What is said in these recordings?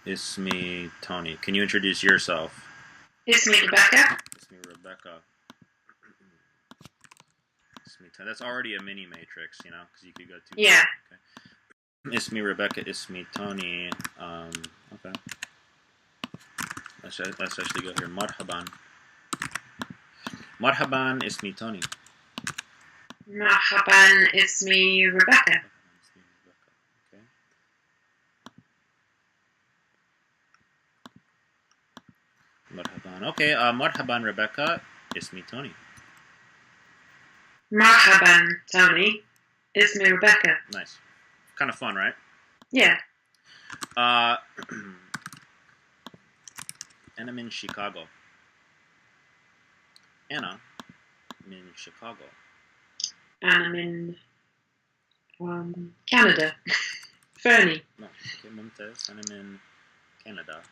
Ismi Tony. Can you introduce yourself? Ismi Rebecca. Ismi Rebecca. Ismi Tony. That's already a mini matrix, you know, because you could go to. Yeah. Okay. Ismi Rebecca. Ismi Tony. Okay. Let's actually go here. Marhaban. Marhaban. Ismi Tony. Marhaban, Ismi Rebecca. Okay. Marhaban. Okay. Marhaban Rebecca. Ismi Tony. Marhaban, Tony. Ismi Rebecca. Nice. Kind of fun, right? Yeah. And I'm in Chicago. Anna, I'm in Chicago. And I'm in Canada. Fernie. No, okay, Mumtaz. And I'm in Canada.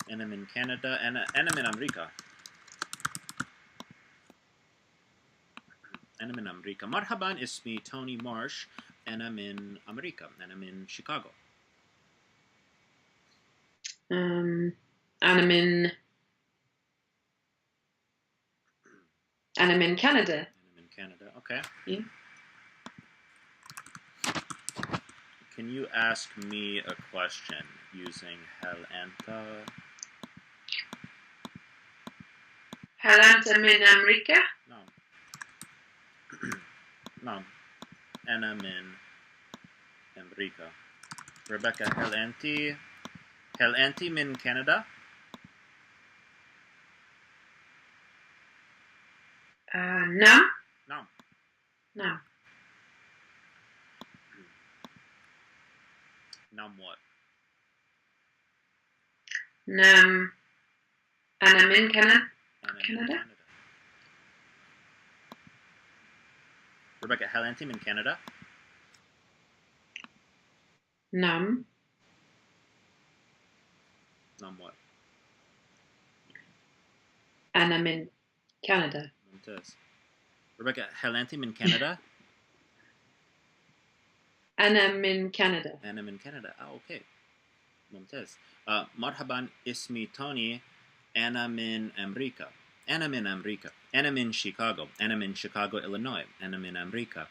And I'm in Canada. And I'm in America. And I'm in America. Marhaban, ismi Tony Marsh. And I'm in America. And I'm in Chicago. And I'm in Canada. And I'm in Canada. Okay. Yeah. Can you ask me a question using hel anta? Hel anta min America? No. No. And I'm in America. Rebecca, hel anti min Canada? No. No. No. Nam what? And I'm in Canada. And I'm in Canada. Rebecca, hel anti min Canada? Nam what? and I'm in Canada. Mumtaz. Rebecca, hel anti min Canada? And I'm in Canada. And I'm in Canada. Oh, okay. Mumtaz. Marhaban, ismi Tony. And I'm in America. And I'm in America. And I'm in Chicago. And I'm in Chicago, Illinois. And I'm in America.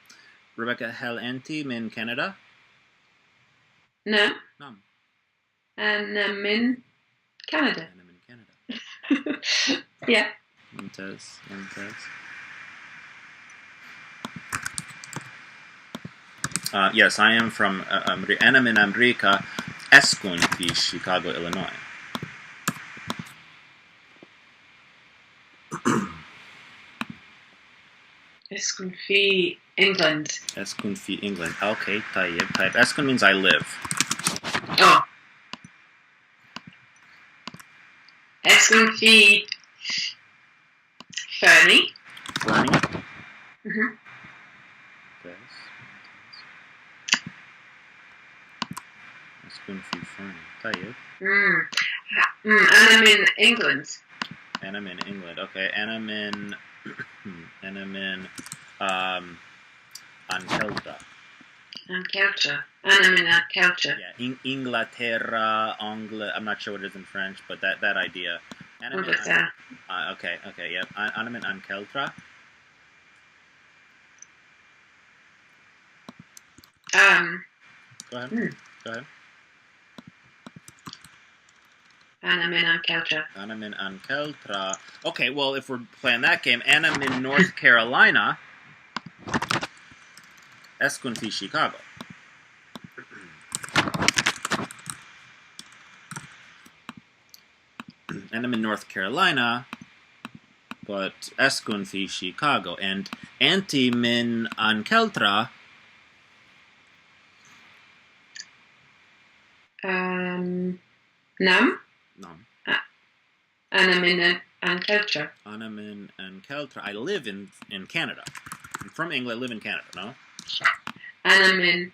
Rebecca, hel anti min Canada? No. No. And I'm in Canada. And I'm in Canada. Yeah. Mumtaz. Yes, I am from and I'm in America. Eskun fi Chicago, Illinois. Eskun fi England. Eskun fi England. Okay, tayyib. Eskun means I live. Oh. Eskun fi Fernie. Fernie? Mm-hmm. Yes. Eskun fi Fernie. Tayyib. And I'm in England. And I'm in England. Okay, and I'm in Ankelta. Ankelta. And I'm in Ankelta. Yeah, Inglaterra, Angle. I'm not sure what it is in French, but that idea. And I'm What is that? Okay, yeah. And I'm in Ankeltra. Go ahead. Go ahead. And I'm in Ankeltra. And I'm in Ankeltra. Okay, well, if we're playing that game, and I'm in North Carolina. Eskun fi Chicago. And I'm in North Carolina, but Eskun fi Chicago. And anti min Ankeltra. Nam. No. And I'm in Ankeltra. And I'm in Ankeltra. I live in Canada. I'm from England. I live in Canada. No. And I'm in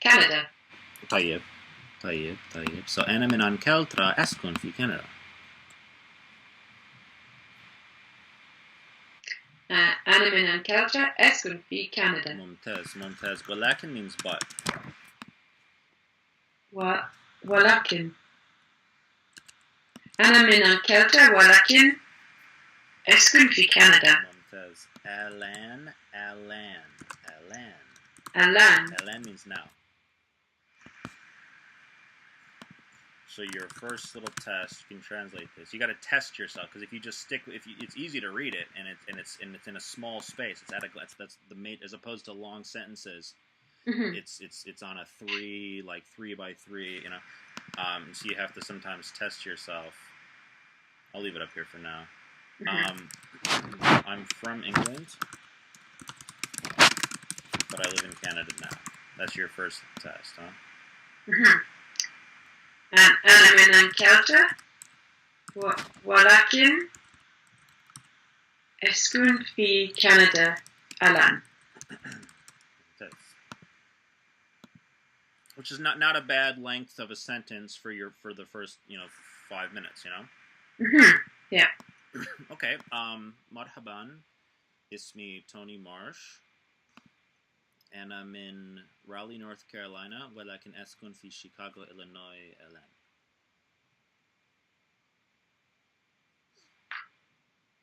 Canada. Tayyib. So, and I'm in Ankeltra. Eskun fi Canada. And I'm in Ankeltra. Eskun fi Canada. Mumtaz. Golakin means but. What? ولكن أنا من الكلتا ولكن أسكن في كندا. ممتاز. الآن. الآن. الآن means now. So your first little test, you can translate this. You got to test yourself, because if you just stick, it's easy to read it, and it's in a small space. It's at a glance. That's the main, as opposed to long sentences. Mm-hmm. It's on a 3 by 3. You know, so you have to sometimes test yourself. I'll leave it up here for now. Mm-hmm. I'm from England, but I live in Canada now. That's your first test, huh? Mm-hmm. أنا من الكلتا ولكن أسكن في كندا الآن. Which is not a bad length of a sentence for the first 5 minutes, Mm-hmm. Yeah. Okay. Marhaban, ismi Tony Marsh, أنا من Raleigh, North Carolina, ولكن أسكن في Chicago, Illinois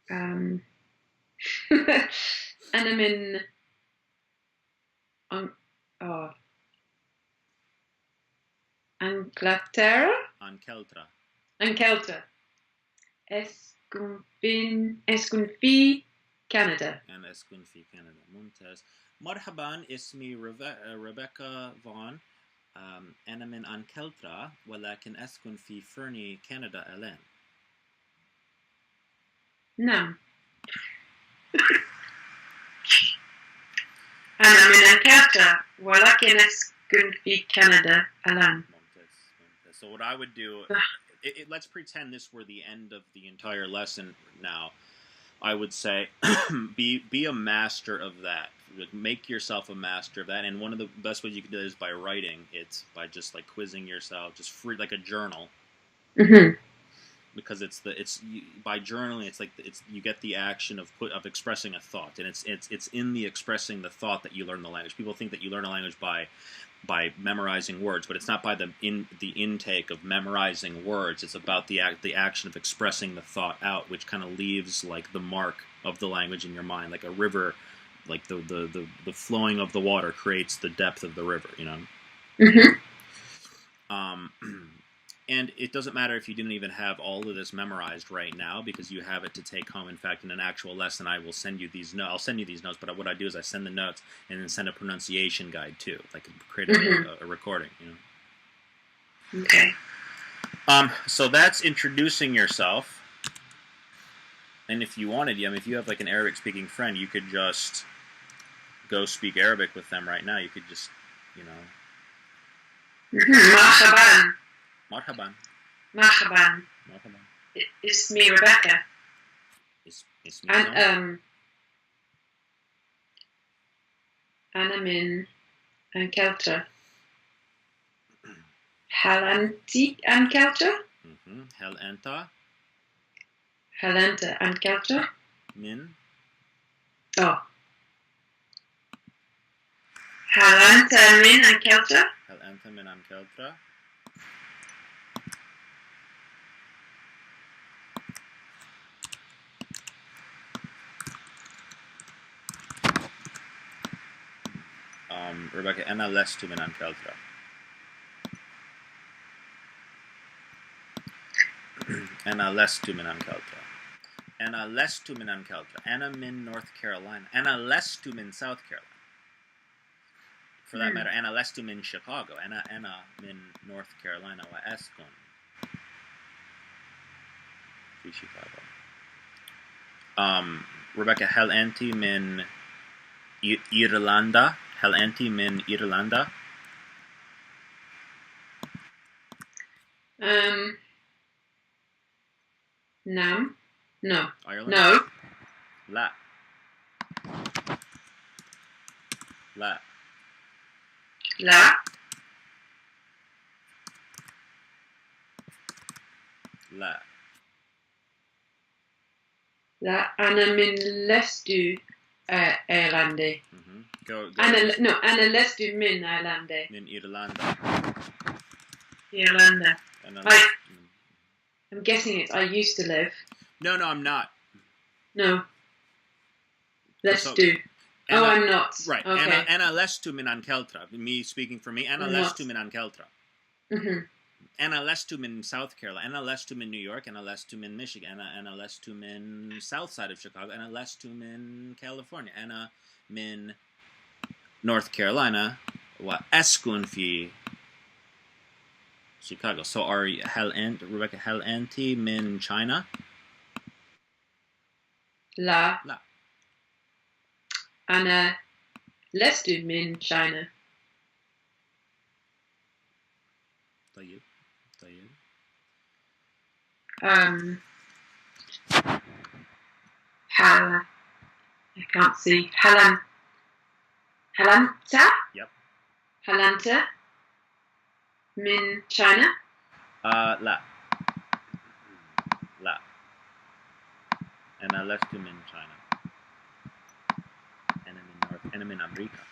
الآن. أنا من Anglaterra. Ankelta. أسكن في كندا. أنا أسكن في كندا. ممتاز. مرحبا، اسمي ريبيكا فون. أنا من أنكلترا ولكن أسكن في فرني كندا الآن. نعم. أنا من أنكلترا ولكن أسكن في كندا الآن. So what I would do, let's pretend this were the end of the entire lesson now. I would say, be a master of that. Make yourself a master of that. And one of the best ways you can do it is by writing. It's by just like quizzing yourself, just free, like a journal. Mm-hmm. Because by journaling, you get the action of expressing a thought, and it's in the expressing the thought that you learn the language. People think that you learn a language by memorizing words, but it's not by the intake of memorizing words. It's about the action of expressing the thought out, which kind of leaves like the mark of the language in your mind, like a river, like the flowing of the water creates the depth of the river, Mm-hmm. And it doesn't matter if you didn't even have all of this memorized right now, because you have it to take home. In fact, in an actual lesson, I will send you these notes. I'll send you these notes, but what I do is I send the notes and then send a pronunciation guide too, like create a recording. Okay. So that's introducing yourself. And if you wanted, if you have like an Arabic-speaking friend, you could just go speak Arabic with them right now. You could just, مرحبا. مرحبا. مرحبا. مرحبا. اسمي ريبيكا. اسمي أنا من أنكلترا. هل أنت أنكلترا؟ هل أنت أنكلترا؟ من هل أنت من أنكلترا؟ هل أنت من أنكلترا؟ Rebecca, أنا لست من أنكلترا. أنا لست من أنكلترا. أنا لست من أنكلترا. أنا من North Carolina. أنا لست من South Carolina. For that matter, أنا لست من Chicago. أنا من North Carolina وأسكن في Chicago. Rebecca, هل أنت من إيرلندا؟ هل أنت من إيرلندا؟ نعم. No. Ireland? No. لا. لا. لا. لا. لا. أنا من لست إيرلندي. Go. أنا لست من إيرلندا. من إيرلندا. Irlanda. أنا I- لست من. I'm guessing it's I used to live. No, I'm not. No. Let's So- do. أنا, I'm not. Right. Okay. أنا لست من أنكلترا. Me speaking for me. أنا I'm لست not. من أنكلترا. Mhm. أنا لست من South Carolina. أنا لست من New York. أنا لست من Michigan. أنا لست من South side of Chicago. أنا لست من California. أنا من North Carolina وأسكن في Chicago. So Rebecca, هل أنت من China? لا. لا. أنا لست من China. طيب. I can't see. Halanta? Yep. Halanta min China? لا. أنا لست من China. أنا من أمريكا.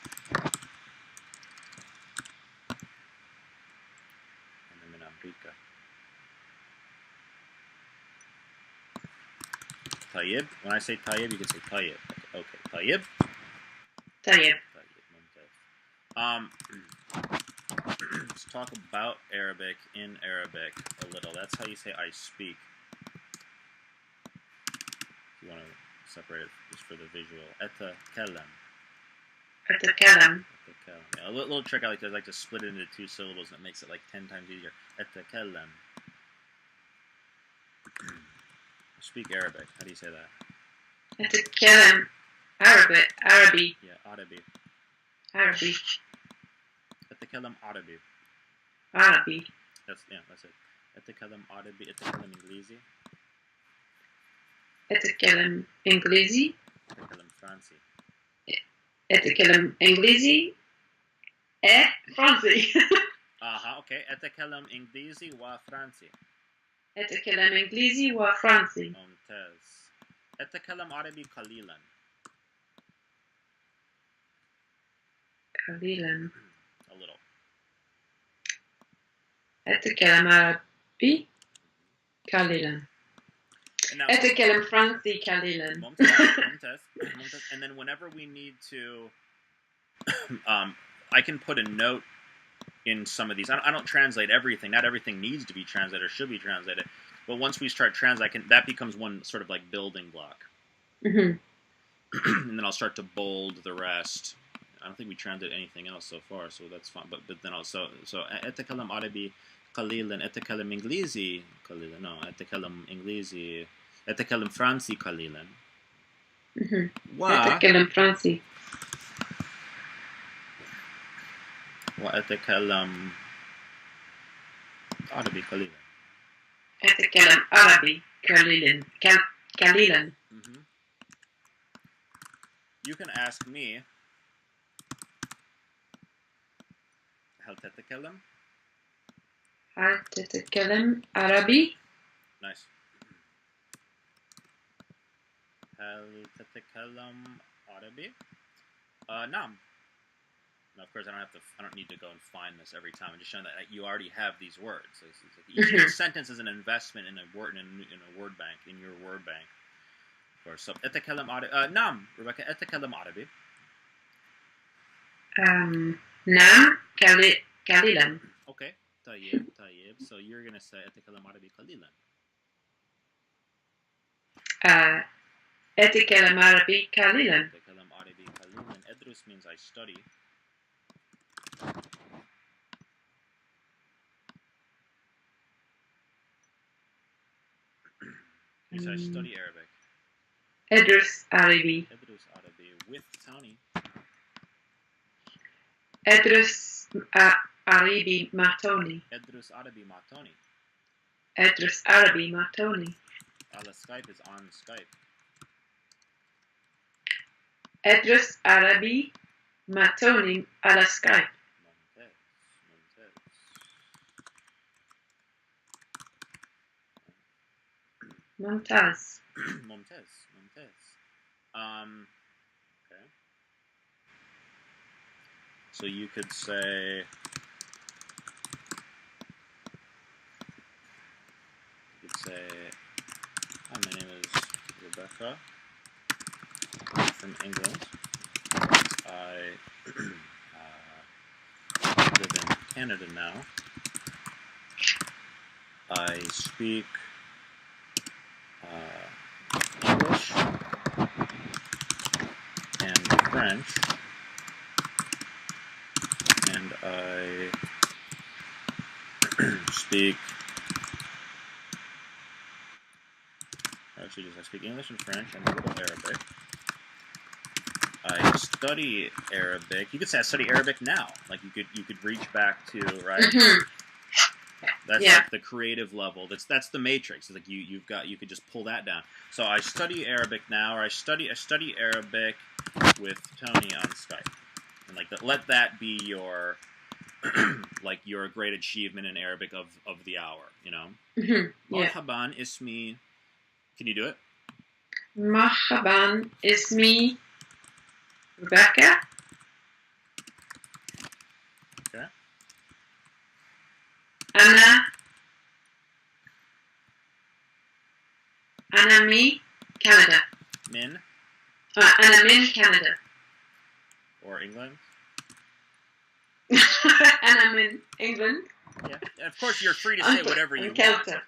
طيب. When I say طيب, you can say طيب. Okay. طيب. Let's talk about Arabic in Arabic a little. That's how you say I speak. If you want to separate it just for the visual. أتكلم. Yeah, a little trick I like to split it into 2 syllables, and it makes it like 10 times easier. أتكلم. Speak Arabic. How do you say that? أتكلم Arabic. Yeah, Arabi. أتكلم عربي. That's it. أتكلم عربي. أتكلم إنجليزي. أتكلم إنجليزي. أتكلم فرنسي. أتكلم إنجليزي. فرنسي. Okay. أتكلم إنجليزي وفرنسي. أتكلم إنجليزي وفرنسي. ممتاز. أتكلم عربي قليلا. A little. أتكلم عربي قليلا. أتكلم فرنسي قليلا. ممتاز. And then whenever we need to, I can put a note in some of these. I don't translate everything. Not everything needs to be translated or should be translated. But once we start translating, that becomes one sort of like building block. Mm-hmm. And then I'll start to bold the rest. I don't think we translated anything else so far, so that's fine. But then also, so أتكلم عربي قليلا. أتكلم إنجليزي قليلا. No, أتكلم إنجليزي. أتكلم فرنسي قليلا. أتكلم فرنسي. وأتكلم عربي قليلا. أتكلم عربي قليلا. You can ask me, هل تتكلم عربي? Nice. هل تتكلم عربي? نعم. Now, of course, I don't need to go and find this every time. I'm just showing that you already have these words. So each sentence is an investment in a word in a word bank, in your word bank. Of course. So أتكلم عربي. نعم, Rebecca. أتكلم عربي. نعم قليلا. Okay. طيب. So you're gonna say أتكلم عربي قليلا. أتكلم عربي قليلا. أتكلم عربي قليلا. أدرس means I study. You say I study Arabic. أدرس عربي. With Tony. أدرس عربي مع توني. أدرس عربي مع توني. أدرس عربي مع توني. على Skype is on Skype. أدرس عربي مع توني على سكايب. ممتاز. Okay. So you could say Rebecca. From England. I live in Canada now. I speak English and French, and I speak. Actually, I speak English and French and a little Arabic. I study Arabic. You could say I study Arabic now. Like you could reach back to, right? Mm-hmm. That's Yeah. like the creative level. That's the matrix. It's like you could just pull that down. So I study Arabic now, or I study Arabic with Tony on Skype, and like let that be your like your great achievement in Arabic of the hour. You know. Mm-hmm. Yeah. Marhaban ismi. Can you do it? Marhaban ismi Rebecca. Okay. Anna me Canada. Min Anna min Canada. or England. Anna min England. Yeah. And of course, you're free to say whatever you want. Kelta.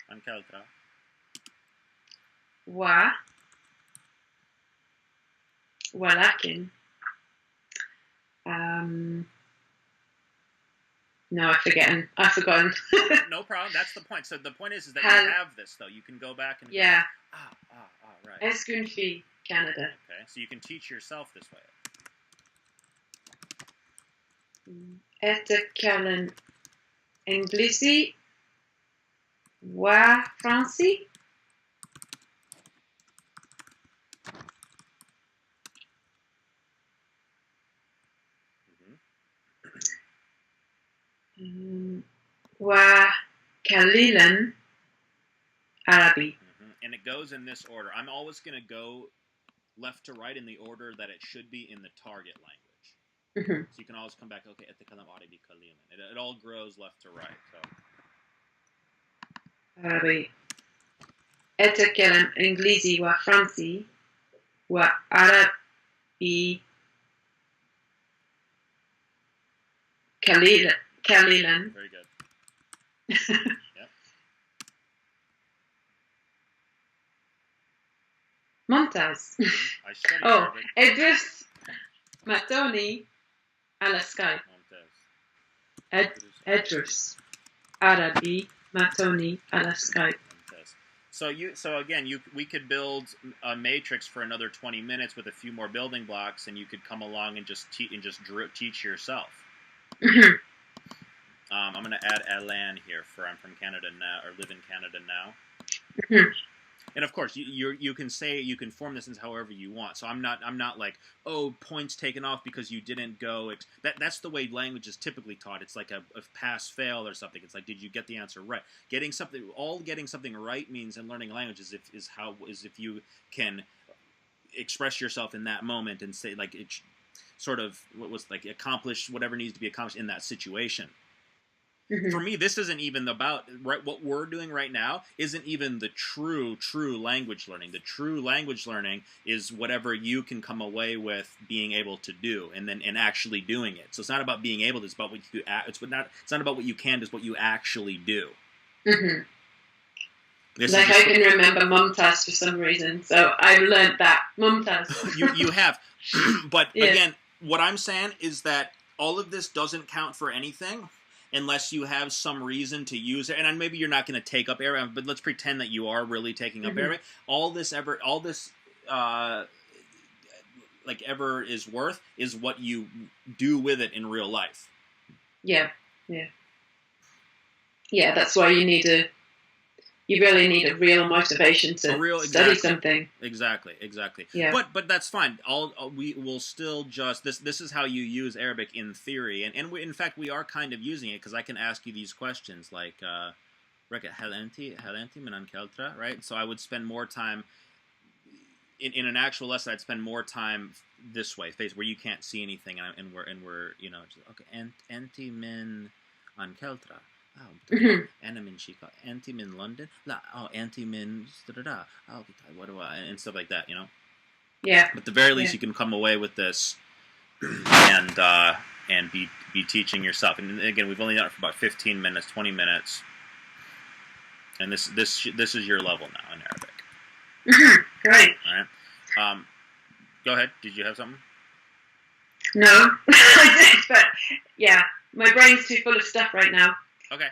An Kelta. ولكن no, I've forgotten. No problem. That's the point. So the point is that Has- you have this, though. You can go back and Yeah. right. Est-ce qu'une fille Canada? Okay, so you can teach yourself this way. أتكلم إنجليزي وفرنسي. وقليلا عربي. And it goes in this order. I'm always going to go left to right in the order that it should be in the target language. Mm-hmm. So you can always come back, okay, أتكلم عربي قليلا. It all grows left to right. So. عربي. أتكلم إنجليزي وفرنسي وعربي قليلا. Very good. Yep. ممتاز. I study Arabic. ادرس مع توني على سكايب. ممتاز. ادرس عربي مع توني على سكايب. So again, we could build a matrix for another 20 minutes with a few more building blocks, and you could come along and just teach yourself. Mm-hmm. I'm going to add Alan here I'm from Canada now, or live in Canada now. Mm-hmm. And of course, you can form this into however you want. So I'm not like, oh, points taken off because you didn't go. That's the way language is typically taught. It's like a pass fail or something. It's like, did you get the answer right? Getting something right means in learning a language is if you can express yourself in that moment and say like it sort of what was like accomplish whatever needs to be accomplished in that situation. Mm-hmm. For me, this isn't even about what we're doing right now. Isn't even the true language learning. The true language learning is whatever you can come away with being able to do, and actually doing it. So it's not about being able to. It's about what you. It's not about what you can. It's what you actually do. Mm-hmm. I can remember Mumtaz for some reason, so I learned that Mumtaz. you have, but Yeah. Again, what I'm saying is that all of this doesn't count for anything unless you have some reason to use it. And maybe you're not going to take up Arabic, but let's pretend that you are really taking up Arabic. All this ever is worth is what you do with it in real life. Yeah. That's why you really need a real motivation to study something. Exactly. Yeah. But that's fine. We will still just this is how you use Arabic in theory, and in fact we are kind of using it because I can ask you these questions like هل أنت من أنكلترا, right? So I would spend more time in an actual lesson. I'd spend more time this way, where you can't see anything, and we're just, okay. أنت من أنكلترا. Anam in Chicago, Antim in London, Antim in da-da-da, what do I, and stuff like that, you know? Yeah. But at the very least, you can come away with this and be teaching yourself. And again, we've only done it for about 15 minutes, 20 minutes. And this is your level now in Arabic. Great. All right. Go ahead. Did you have something? No, I did, but yeah, my brain's too full of stuff right now. Okay.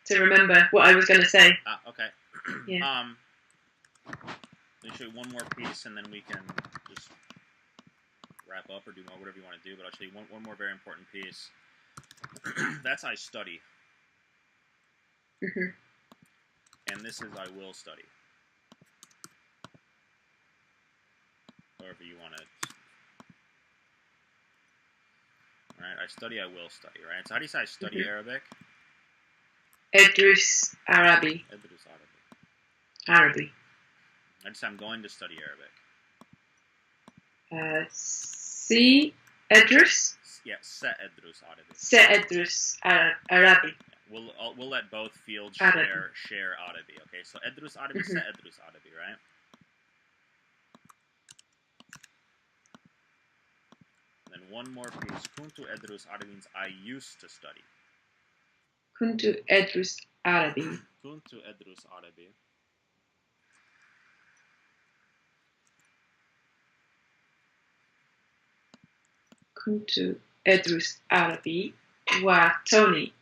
To remember what I was going to say. Okay. Yeah. Let me show you one more piece, and then we can just wrap up or do whatever you want to do. But I'll show you one more very important piece. That's I study. And this is I will study. However you want it. Alright, I study, I will study, right? So how do you say I study Arabic? Edrus Arabi. Edrus Arabi. Arabi. I just say I'm going to study Arabic. Si Edrus? Yeah, Se Edrus Arabi. Se Edrus Arabi. Yeah, we'll let both fields share Arabi, okay? So Edrus Arabi, Se Edrus Arabi, right? Then one more piece. Kuntu Edrus Arabi means I used to study. Kuntu Edrus Arabi. Kuntu Edrus Arabi. Kuntu Edrus Arabi. Wa Tony.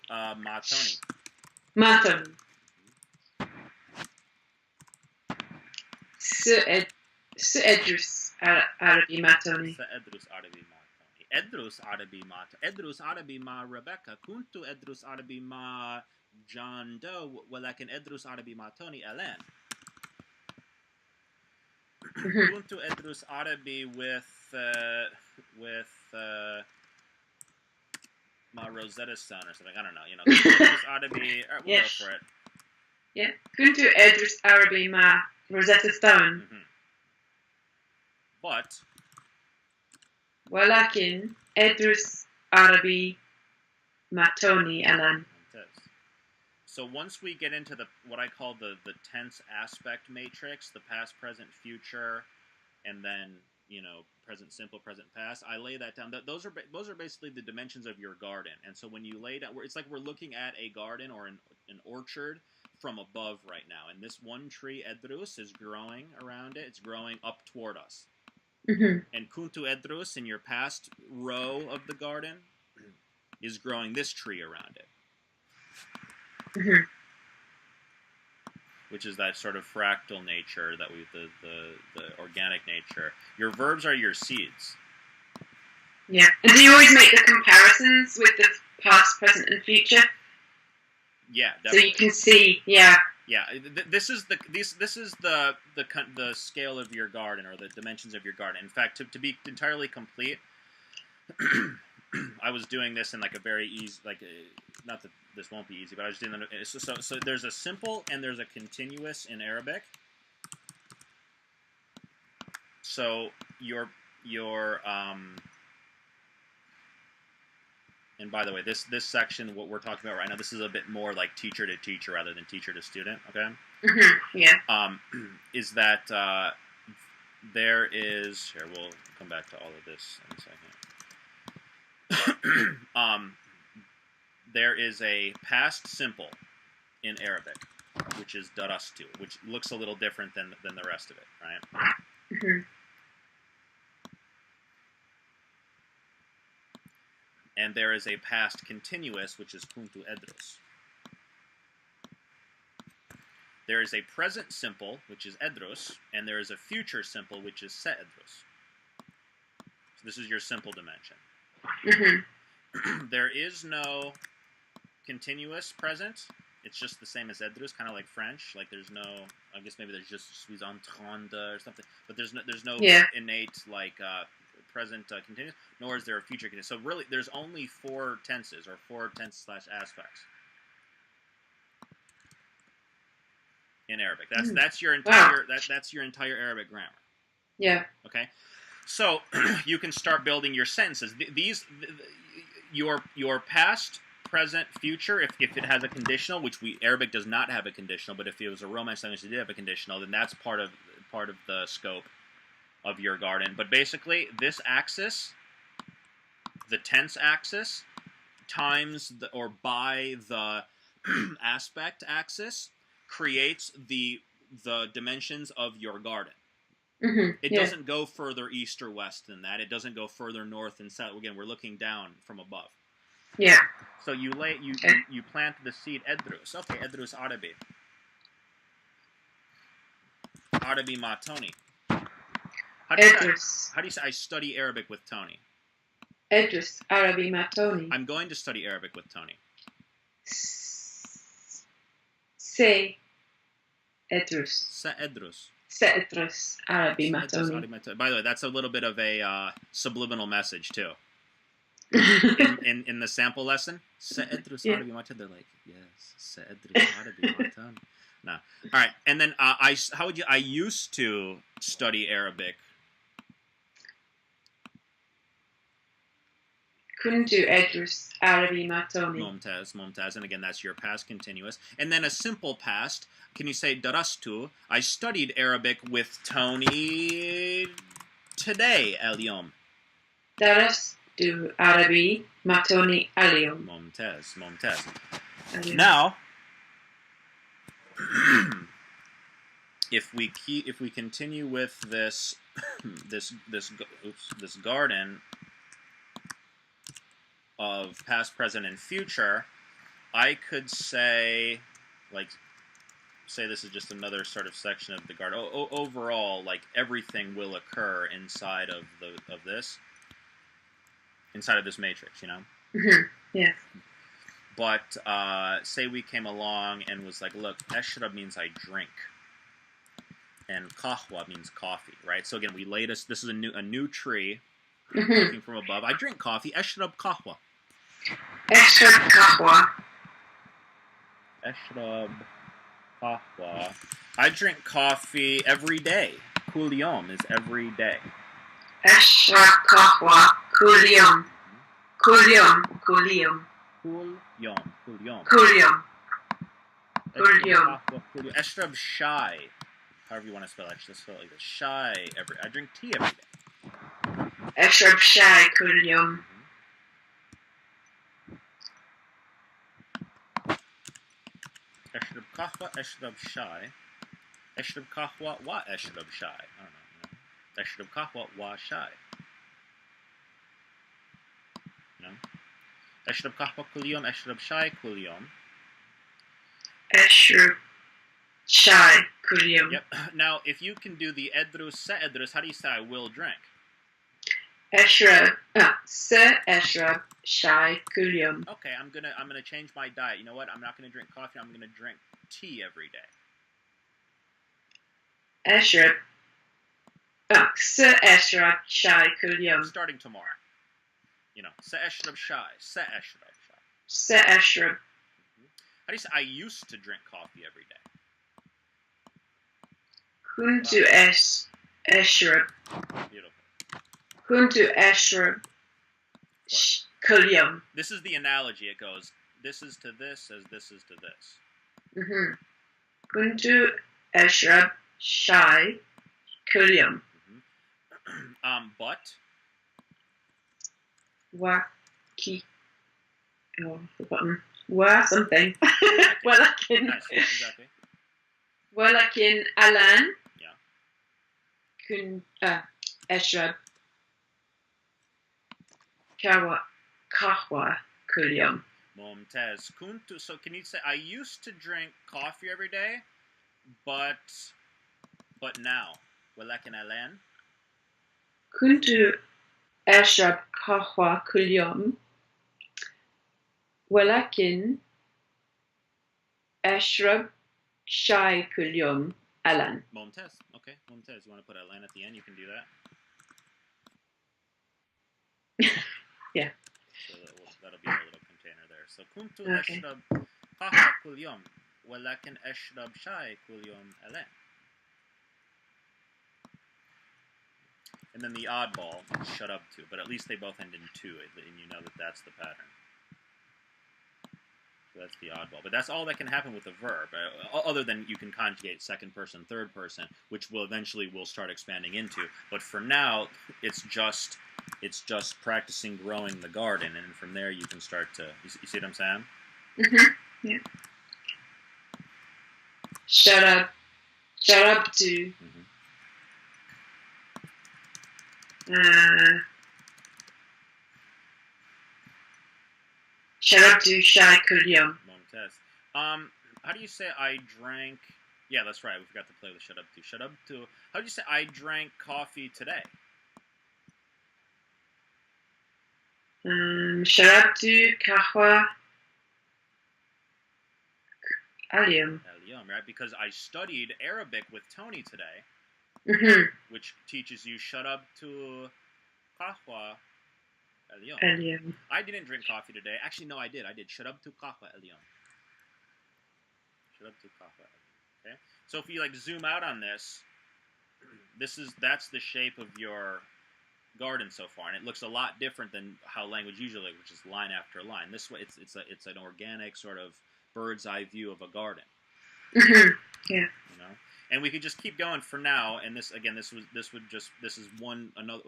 Ma Tony. Ma Tony. Se Edrus Arabi Ma Tony. Se Edrus Arabi Ma Tony. Edrus Arabi Ma Edrus Arabi Ma Rebecca. Kuntu Edrus Arabi Ma John Doe. ولكن Edrus Arabi Ma Tony Ellen. Kuntu Edrus Arabi with Ma Rosetta Stone or something. I don't know. You know, Edrus Arabi. We'll go for it. Yeah. Kuntu Edrus Arabi Ma Rosetta Stone. But ولكن Edrus Arabi Ma Tony Ellen. So once we get into what I call the tense aspect matrix, the past, present, future, and then present simple, present past, I lay that down. Those are basically the dimensions of your garden. And so when you lay down, it's like we're looking at a garden or an orchard from above right now. And this one tree, Edrus, is growing around it. It's growing up toward us. And Kuntu Edrus, in your past row of the garden, is growing this tree around it. Which is that sort of fractal nature that the organic nature. Your verbs are your seeds. Yeah. And do you always make the comparisons with the past, present, and future? Yeah, definitely. So you can see, yeah. Yeah, this is the scale of your garden, or the dimensions of your garden. In fact, to be entirely complete, I was doing this in like a very easy, not that this won't be easy, but I was doing it. So there's a simple and there's a continuous in Arabic. So your and by the way, this section, what we're talking about right now, this is a bit more like teacher to teacher rather than teacher to student. Okay. Yeah. Is that there is here? We'll come back to all of this in a second. There is a past simple in Arabic, which is darastu, which looks a little different than the rest of it, right? And there is a past continuous, which is kuntu edrus. There is a present simple, which is edrus, and there is a future simple, which is se edrus. So this is your simple dimension. There is no continuous present. It's just the same as edrus, kind of like French. Like there's no, I guess maybe there's just suis en train de or something, but there's no innate present continuous, nor is there a future continuous. So really, there's only 4 tenses or 4 tense/aspects in Arabic. That's your entire that's your entire Arabic grammar. Yeah. Okay. So you can start building your sentences. Your past present, future. If it has a conditional, which Arabic does not have a conditional, but if it was a Romance language that did have a conditional, then that's part of the scope of your garden. But basically, this axis, the tense axis, times or by the aspect axis, creates the dimensions of your garden. It doesn't go further east or west than that. It doesn't go further north and south. Again, we're looking down from above. Yeah. So you plant the seed edrus. Okay, edrus Arabi. Arabi ma Tony. How do you say I study Arabic with Tony? Edrus Arabi ma Tony. I'm going to study Arabic with Tony. Se edrus. Se edrus. Se edrus Arabi ma Tony. By the way, that's a little bit of a subliminal message too. in the sample lesson, Se edrus Arabi ma Tony. They're like, yes, Se edrus Arabi ma Tony. No. All right, and then I used to study Arabic. Kuntu edrus Arabi ma Tony. Mumtaz, and again, that's your past continuous. And then a simple past, can you say darastu? I studied Arabic with Tony today, al-yom. Darastu Arabi ma Tony al-yom. Mumtaz. Now, if we continue with this this garden of past, present, and future, I could say this is just another sort of section of the garden. Overall, like everything will occur inside of this matrix, you know. Yeah. But say we came along and was like, look, eshrab means I drink, and kahwa means coffee, right? So again, we laid this is a new tree. Looking from above. I drink coffee. Eshrab kahwa. Eshrab kahwa. Eshrab kahwa. I drink coffee every day. Kul yom is every day. Eshrab kahwa. Kul yom. Kul yom. Kul yom. Kul yom. Kul yom. Kul yom. Kul yom. Eshrab shai. However you want to spell it. I just spell it like this. Shai. I drink tea every day. Eshrab shai kul yom. Eshrab kahwa, eshrab shai. Eshrab kahwa wa eshrab shai. I don't know. Eshrab kahwa wa shai. You know? Eshrab kahwa kul yom, eshrab shai kul yom. Eshrab shai kul yom. Yep. Now, if you can do the edrus, se edrus, how do you say I will drink? Eshrab, se eshrab shai kul yom. Okay, I'm gonna change my diet. You know what? I'm not gonna drink coffee. I'm gonna drink tea every day. Eshrab, se eshrab shai kul yom. Starting tomorrow. You know, se eshrab shai, se eshrab shai. Se eshrab. How do you say I used to drink coffee every day? Kuntu eshrab. Beautiful. Kuntu eshrab kul yom. This is the analogy. It goes, this is to this as this is to this. Kuntu eshrab shai kul yom. But Wa ki. Oh, I've forgotten. Wa something. Walakin. Nice, exactly. Walakin alan. Yeah. Kun eshrab kahwa kul yom. Mumtaz. Kuntu. So can you say I used to drink coffee every day, but now. Walakin alan. Kuntu eshrab kahwa kul yom. Walakin eshrab shai kul yom alan. Mumtaz. Okay. Mumtaz. You want to put alan at the end? You can do that. Yeah. So that'll be a little container there. So kuntu eshrab kahwa kul yom, walakin eshrab shai kul yom alan. And then the oddball, shut up to, but at least they both end in two, and you know that that's the pattern. So that's the oddball. But that's all that can happen with a verb, other than you can conjugate second person, third person, which will eventually we'll start expanding into. But for now, it's just practicing growing the garden, and from there you can start to. You see what I'm saying? Mm-hmm. Yeah. Shut up to. Shut up to shy kulyum. How do you say I drank? Yeah, that's right. We forgot to play with shut up to. Shut up to. How do you say I drank coffee today? Shut up to kahwa aliyum. Right? Because I studied Arabic with Tony today, which teaches you shut up to kahwa aliyum. I didn't drink coffee today. Actually, no, I did. Shut up to kahwa aliyum. Shut up to kahwa. Okay. So if you like zoom out on this, that's the shape of your garden so far, and it looks a lot different than how language usually, which is line after line. This way, it's an organic sort of bird's eye view of a garden. Yeah. You know, and we could just keep going for now. And this is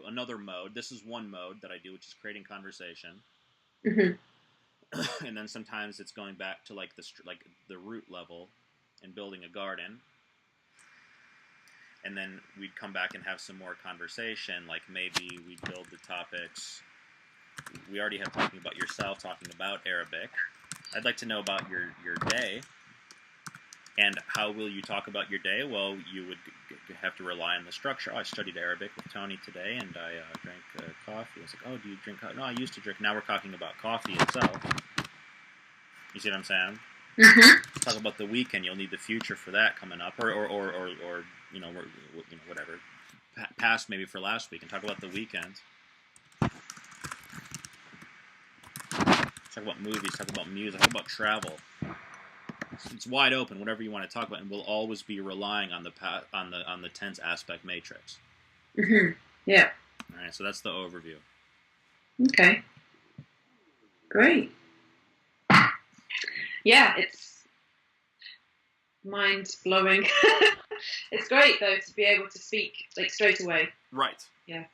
another mode. This is one mode that I do, which is creating conversation. And then sometimes it's going back to like the root level and building a garden. And then we'd come back and have some more conversation. Like maybe we'd build the topics. We already have talking about yourself, talking about Arabic. I'd like to know about your day. And how will you talk about your day? Well, you would have to rely on the structure. Oh, I studied Arabic with Tony today, and I drank coffee. I was like, oh, do you drink coffee? No, I used to drink. Now we're talking about coffee itself. You see what I'm saying? Talk about the weekend. You'll need the future for that coming up, or whatever. Past maybe for last week, and talk about the weekend. Talk about movies. Talk about music. Talk about travel. It's wide open, whatever you want to talk about, and we'll always be relying on the tense aspect matrix. Yeah. All right, so that's the overview. Okay. Great. Yeah, it's mind-blowing. It's great, though, to be able to speak like straight away. Right. Yeah.